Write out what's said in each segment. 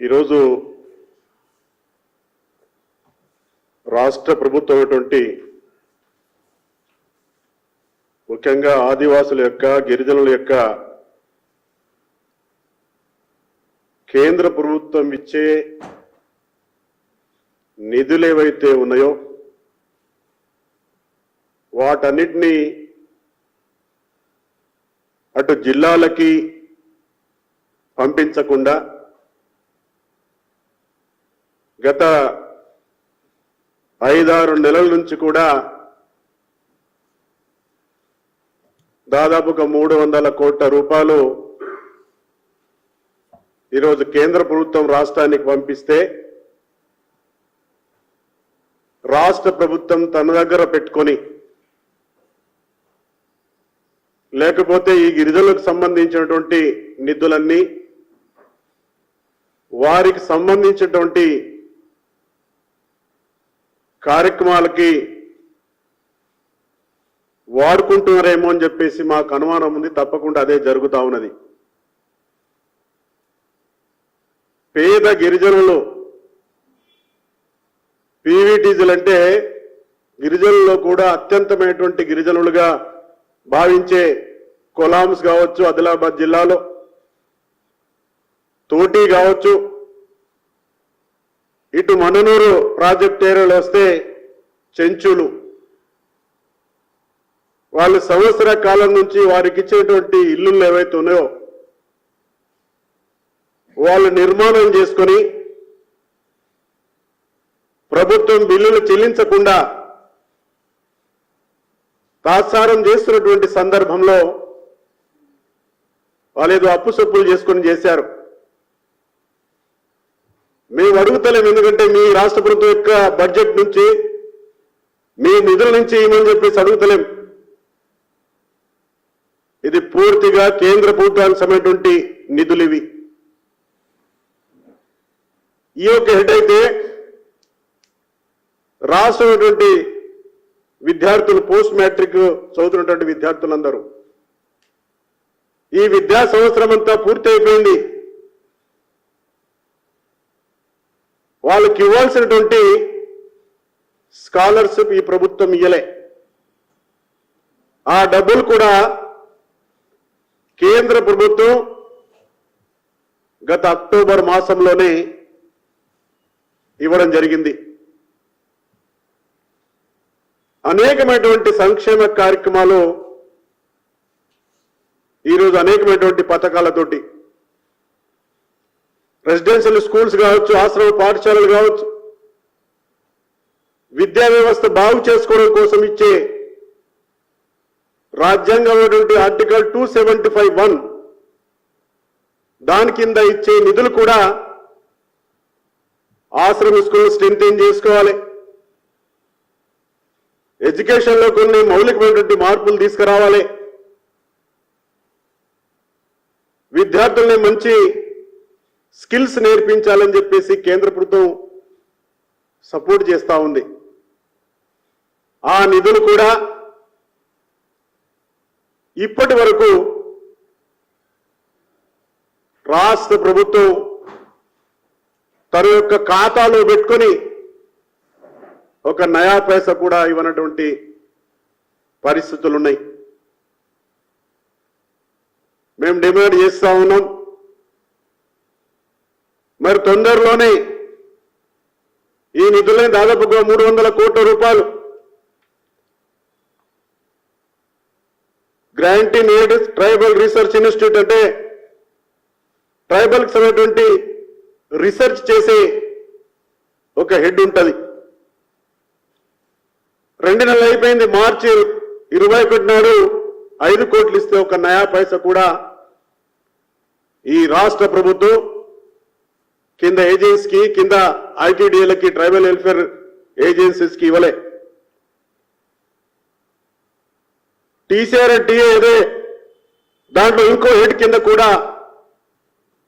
ఈరోజు రాష్ట్ర ప్రభుత్వం ముఖ్యంగా ఆదివాసుల యొక్క గిరిజనుల యొక్క కేంద్ర ప్రభుత్వం ఇచ్చే నిధులు ఏవైతే ఉన్నాయో వాటన్నిటినీ అటు జిల్లాలకి పంపించకుండా గత 5-6 నెలల నుంచి కూడా దాదాపుగా 300 కోట్ల రూపాయలు ఈరోజు కేంద్ర ప్రభుత్వం రాష్ట్రానికి పంపిస్తే రాష్ట్ర ప్రభుత్వం తన దగ్గర పెట్టుకొని లేకపోతే ఈ గిరిజనులకు సంబంధించినటువంటి నిధులన్నీ వారికి సంబంధించినటువంటి కార్యక్రమాలకి వాడుకుంటున్నారేమో అని చెప్పేసి మాకు అనుమానం ఉంది. తప్పకుండా అదే జరుగుతా ఉన్నది. పేద గిరిజనులు పీవీటీజీలు అంటే గిరిజనుల్లో కూడా అత్యంతమైనటువంటి గిరిజనులుగా భావించే కొలాంస్ కావచ్చు, ఆదిలాబాద్ జిల్లాలో తోటి కావచ్చు, ఇటు మననూరు ప్రాజెక్ట్ ఏరియాలో వస్తే చెంచులు, వాళ్ళు సంవత్సర కాలం నుంచి వారికి ఇచ్చేటువంటి ఇల్లు ఏవైతే ఉన్నాయో వాళ్ళు నిర్మాణం చేసుకొని ప్రభుత్వం బిల్లులు చెల్లించకుండా తాత్సారం చేస్తున్నటువంటి సందర్భంలో వాళ్ళేదో అప్పు సొప్పులు చేసుకొని చేశారు. మేము అడుగుతలేము, ఎందుకంటే మీ రాష్ట్ర ప్రభుత్వం యొక్క బడ్జెట్ నుంచి మీ నిధుల నుంచి ఇవ్వమని చెప్పేసి అడుగుతలేం. ఇది పూర్తిగా కేంద్ర ప్రభుత్వానికి సంబంధించినటువంటి నిధులు ఇవి. ఈ యొక్క హెడ్ అయితే రాష్ట్రమైనటువంటి విద్యార్థులు పోస్ట్ మ్యాట్రిక్ చదువుతున్నటువంటి విద్యార్థులందరూ ఈ విద్యా సంవత్సరం అంతా పూర్తి అయిపోయింది. వాళ్ళకి ఇవ్వాల్సినటువంటి స్కాలర్షిప్ ఈ ప్రభుత్వం ఇయ్యలే. ఆ డబ్బులు కూడా కేంద్ర ప్రభుత్వం గత అక్టోబర్ మాసంలోనే ఇవ్వడం జరిగింది. అనేకమైనటువంటి సంక్షేమ కార్యక్రమాలు ఈరోజు అనేకమైనటువంటి పథకాలతోటి రెసిడెన్షియల్ స్కూల్స్ కావచ్చు, ఆశ్రమ పాఠశాలలు కావచ్చు, విద్యా వ్యవస్థ బాగు చేసుకోవడం కోసం ఇచ్చే రాజ్యాంగమైనటువంటి ఆర్టికల్ 275(1) దాని కింద ఇచ్చే నిధులు కూడా ఆశ్రమ స్కూల్ స్ట్రెంథెన్ చేసుకోవాలి. ఎడ్యుకేషన్లో కొన్ని మౌలికమైనటువంటి మార్పులు తీసుకురావాలి. విద్యార్థుల్ని మంచి స్కిల్స్ నేర్పించాలని చెప్పేసి కేంద్ర ప్రభుత్వం సపోర్ట్ చేస్తూ ఉంది. ఆ నిధులు కూడా ఇప్పటి వరకు రాష్ట్ర ప్రభుత్వం తన యొక్క ఖాతాలో పెట్టుకొని ఒక నయా పైసా కూడా ఇవ్వనటువంటి పరిస్థితులు ఉన్నాయి. మేము డిమాండ్ చేస్తా ఉన్నాం, మరి తొందరలోనే ఈ నిధులని దాదాపుగా 300 కోట్ల రూపాయలు grant in aid tribal research institute అంటే ట్రైబల్కి సంబంధించినటువంటి రీసెర్చ్ చేసే ఒక హెడ్ ఉంటుంది. 2 నెలలు అయిపోయింది. మార్చి 21 నాడు 5 కోట్లు ఇస్తే ఒక నయా పైసా కూడా ఈ రాష్ట్ర ప్రభుత్వం కింద ఏజెన్సీకి, కింద ఐటీడీఏలకి, ట్రైబల్ వెల్ఫేర్ ఏజెన్సీస్కి ఇవ్వలే. టీసీఆర్ టీఏ అదే దాంట్లో ఇంకో హెడ్ కింద కూడా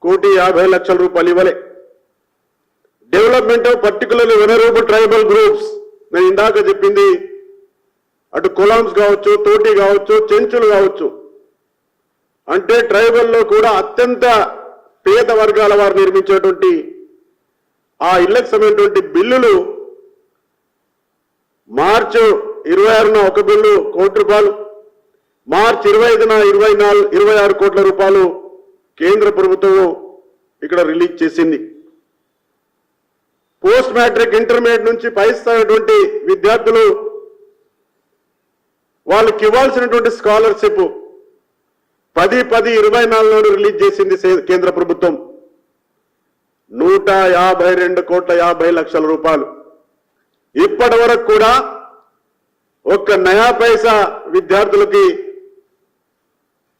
1,50,00,000 రూపాయలు ఇవ్వలే. Development of particularly venerable tribal groups, నేను ఇందాక చెప్పింది, అటు కొలాంస్ కావచ్చు, తోటి కావచ్చు, చెంచులు కావచ్చు, అంటే ట్రైబల్లో కూడా అత్యంత పేద వర్గాల వారు నిర్మించేటువంటి ఆ ఇళ్లకు సంబంధించినటువంటి బిల్లులు మార్చి 26న ఒక బిల్లు ₹1,00,00,000, మార్చి 25న 26 కోట్ల రూపాయలు కేంద్ర ప్రభుత్వం ఇక్కడ రిలీజ్ చేసింది. పోస్ట్ మ్యాట్రిక్ ఇంటర్మీడియట్ నుంచి పై స్థాయి విద్యార్థులు వాళ్ళకి ఇవ్వాల్సినటువంటి స్కాలర్షిప్ 10/10/24 రిలీజ్ చేసింది కేంద్ర ప్రభుత్వం. 152,50,00,000 రూపాయలు. ఇప్పటి వరకు కూడా ఒక్క నయా పైసా విద్యార్థులకి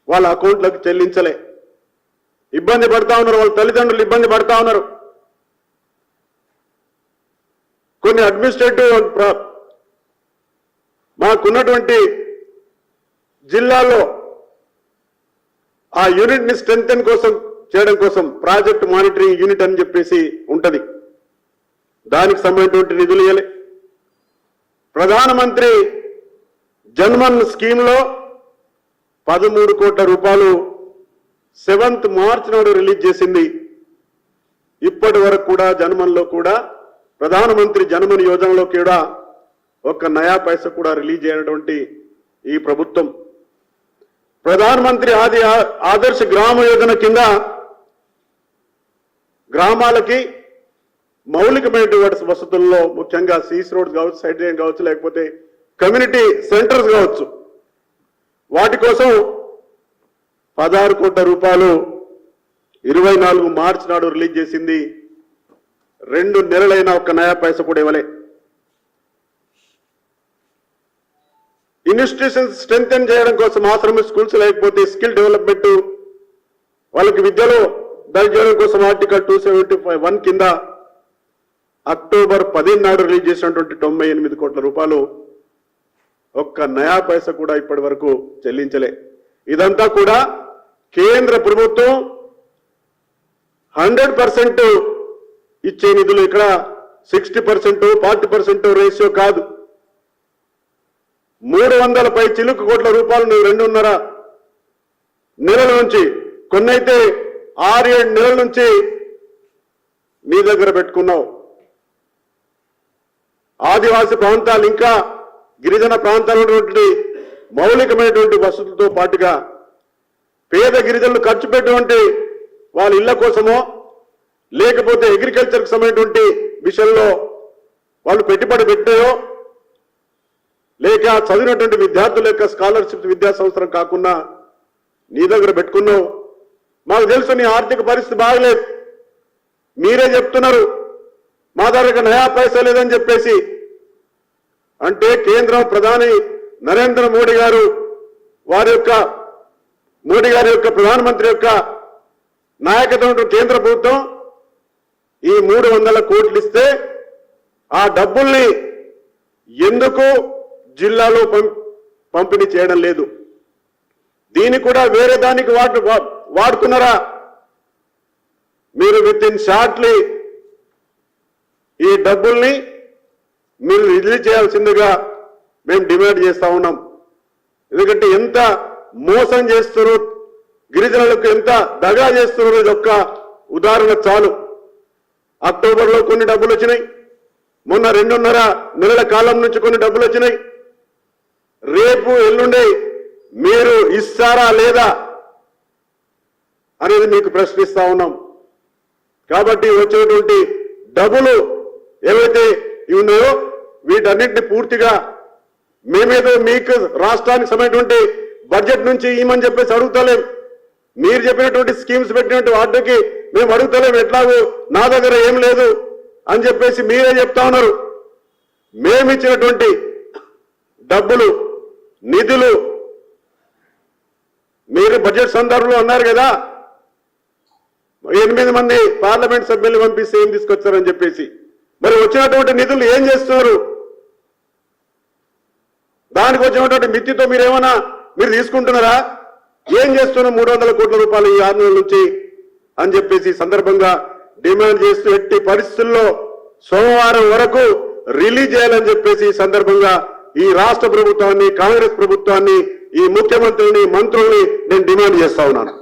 వాళ్ళ అకౌంట్లకు చెల్లించలే. ఇబ్బంది పడతా ఉన్నారు, వాళ్ళ తల్లిదండ్రులు ఇబ్బంది పడతా ఉన్నారు. కొన్ని అడ్మినిస్ట్రేటివ్ మాకున్నటువంటి జిల్లాలో ఆ యూనిట్ ని స్ట్రెంగ్తెన్ కోసం చేయడం కోసం ప్రాజెక్ట్ మానిటరింగ్ యూనిట్ అని చెప్పేసి ఉంటది. దానికి సంబంధించినటువంటి నిధులు ఇవ్వలే. ప్రధానమంత్రి జన్మన్ స్కీమ్ లో 13 కోట్ల రూపాయలు 7th మార్చ్ నాడు రిలీజ్ చేసింది. ఇప్పటి వరకు కూడా జన్మన్లో కూడా ప్రధానమంత్రి జన్మన్ యోజనలో కూడా ఒక్క నయా పైసా కూడా రిలీజ్ అయినటువంటి ఈ ప్రభుత్వం. ప్రధానమంత్రి ఆదర్శ గ్రామ యోజన కింద గ్రామాలకి మౌలికమైనటువంటి వసతుల్లో ముఖ్యంగా సీస్ రోడ్స్ కావచ్చు, సైడ్ లైన్ కావచ్చు, లేకపోతే కమ్యూనిటీ సెంటర్స్ కావచ్చు, వాటి కోసం 16 కోట్ల రూపాయలు 24 మార్చి నాడు రిలీజ్ చేసింది. 2 నెలలైనా ఒక్క నయా పైసా కూడా ఇవ్వలే. ఇన్స్టిట్యూషన్స్ స్ట్రెంగ్తెన్ చేయడం కోసం మాత్రమే స్కూల్స్, లేకపోతే స్కిల్ డెవలప్మెంట్ వాళ్ళకి విద్యలో చేయడం కోసం ఆర్టికల్ 275(1) కింద అక్టోబర్ 10 నాడు రిలీజ్ చేసినటువంటి 98 కోట్ల రూపాయలు ఒక్క నయా పైసా కూడా ఇప్పటి వరకు చెల్లించలే. ఇదంతా కూడా కేంద్ర ప్రభుత్వం 100% ఇచ్చే నిధులు. ఇక్కడ 60%, 40% రేషియో కాదు. 300 పై చిలుకు కోట్ల రూపాయలు నువ్వు 2.5 నెలల నుంచి, కొన్నైతే 6-7 నెలల నుంచి నీ దగ్గర పెట్టుకున్నావు. ఆదివాసీ ప్రాంతాలు ఇంకా గిరిజన ప్రాంతాల్లో ఉన్నటువంటి మౌలికమైనటువంటి వసతులతో పాటుగా పేద గిరిజనులు ఖర్చు పెట్టినటువంటి వాళ్ళ ఇళ్ల కోసమో, లేకపోతే అగ్రికల్చర్కి సంబంధించినటువంటి విషయంలో వాళ్ళు పెట్టుబడి పెట్టాయో, లేక చదివినటువంటి విద్యార్థుల యొక్క స్కాలర్షిప్ విద్యా సంవత్సరం కాకుండా నీ దగ్గర పెట్టుకున్నావు. మాకు తెలుసు నీ ఆర్థిక పరిస్థితి బాగలేదు. మీరే చెప్తున్నారు మా దగ్గర నయా పైసా లేదని చెప్పేసి. అంటే కేంద్రం ప్రధాని నరేంద్ర మోడీ గారు మోడీ గారి యొక్క ప్రధానమంత్రి యొక్క నాయకత్వం కేంద్ర ప్రభుత్వం ఈ 300 కోట్లు ఇస్తే ఆ డబ్బుల్ని ఎందుకు జిల్లాలో పంపిణీ చేయడం లేదు? దీన్ని కూడా వేరే దానికి వాడుకున్నారా? మీరు విత్ ఇన్ షార్ట్లీ ఈ డబ్బుల్ని మీరు రిలీజ్ చేయాల్సిందిగా మేము డిమాండ్ చేస్తా ఉన్నాం. ఎందుకంటే ఎంత మోసం చేస్తున్నారు, గిరిజనులకు ఎంత దగా చేస్తున్నారు ఇదొక్క ఉదాహరణ చాలు. అక్టోబర్లో కొన్ని డబ్బులు వచ్చినాయి, మొన్న 2.5 నెలల కాలం నుంచి కొన్ని డబ్బులు వచ్చినాయి. రేపు ఎల్లుండి మీరు ఇస్తారా లేదా అనేది మీకు ప్రశ్నిస్తా ఉన్నాం. కాబట్టి వచ్చేటువంటి డబ్బులు ఏవైతే ఉన్నాయో వీటన్నింటినీ పూర్తిగా మేమేదో మీకు రాష్ట్రానికి సంబంధించినటువంటి బడ్జెట్ నుంచి ఇవ్వమని చెప్పేసి అడుగుతలేం. మీరు చెప్పినటువంటి స్కీమ్స్ పెట్టినటువంటి వాటికి మేము అడుగుతలేం. ఎట్లాగో నా దగ్గర ఏం లేదు అని చెప్పేసి మీరే చెప్తా ఉన్నారు. మేమిచ్చినటువంటి డబ్బులు, నిధులు మీరు బడ్జెట్ సందర్భంలో అన్నారు కదా, 8 మంది పార్లమెంట్ సభ్యులు పంపిస్తే ఏం తీసుకొచ్చారని చెప్పేసి. మరి వచ్చినటువంటి నిధులు ఏం చేస్తున్నారు? దానికి వచ్చినటువంటి మిత్తితో మీరు తీసుకుంటున్నారా? ఏం చేస్తున్నారు 300 కోట్ల రూపాయలు ఈ 6 నెలల నుంచి అని చెప్పేసి సందర్భంగా డిమాండ్ చేస్తూ ఎట్టి పరిస్థితుల్లో సోమవారం వరకు రిలీజ్ చేయాలని చెప్పేసి ఈ సందర్భంగా ఈ రాష్ట్ర ప్రభుత్వాన్ని, కాంగ్రెస్ ప్రభుత్వాన్ని, ఈ ముఖ్యమంత్రిని, మంత్రుల్ని నేను డిమాండ్ చేస్తా ఉన్నాను.